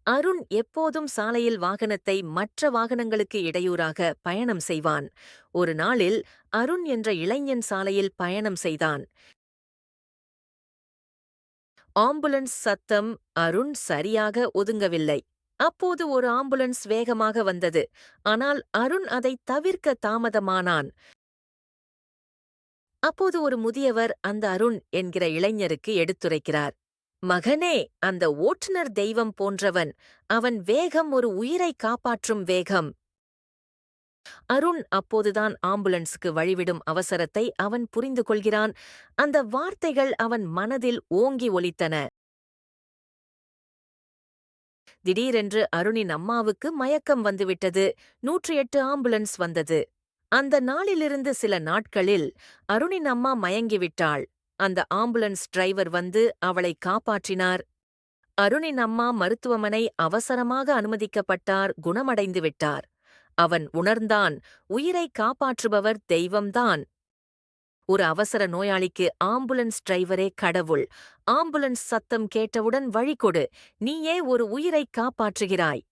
அருண் எப்போதும் சாலையில் வாகனத்தை மற்ற வாகனங்களுக்கு இடையூறாக பயணம் செய்வான். ஒரு நாளில் அருண் என்ற இளைஞன் சாலையில் பயணம் செய்தான். ஆம்புலன்ஸ் சத்தம். அருண் சரியாக ஒதுங்கவில்லை. அப்போது ஒரு ஆம்புலன்ஸ் வேகமாக வந்தது. ஆனால் அருண் அதை தவிர்க்க தாமதமானான். அப்போது ஒரு முதியவர் அந்த அருண் என்கிற இளைஞருக்கு எடுத்துரைக்கிறார். மகனே, அந்த ஓட்டுநர் தெய்வம் போன்றவன். அவன் வேகம் ஒரு உயிரை காப்பாற்றும் வேகம். அருண் அப்போதுதான் ஆம்புலன்ஸுக்கு வழிவிடும் அவசரத்தை அவன் புரிந்து கொள்கிறான். அந்த வார்த்தைகள் அவன் மனதில் ஓங்கி ஒலித்தன. திடீரென்று அருணின் அம்மாவுக்கு மயக்கம் வந்துவிட்டது. 108 ஆம்புலன்ஸ் வந்தது. அந்த நாளிலிருந்து சில நாட்களில் அருணின் அம்மா மயங்கிவிட்டாள். அந்த ஆம்புலன்ஸ் டிரைவர் வந்து அவளை காப்பாற்றினார். அருணின் அம்மா மருத்துவமனை அவசரமாக அனுமதிக்கப்பட்டார். குணமடைந்து விட்டார். அவன் உணர்ந்தான், உயிரை காப்பாற்றுபவர் தெய்வம்தான். ஒரு அவசர நோயாளிக்கு ஆம்புலன்ஸ் டிரைவரே கடவுள். ஆம்புலன்ஸ் சத்தம் கேட்டவுடன் வழிகொடு. நீயே ஒரு உயிரை காப்பாற்றுகிறாய்.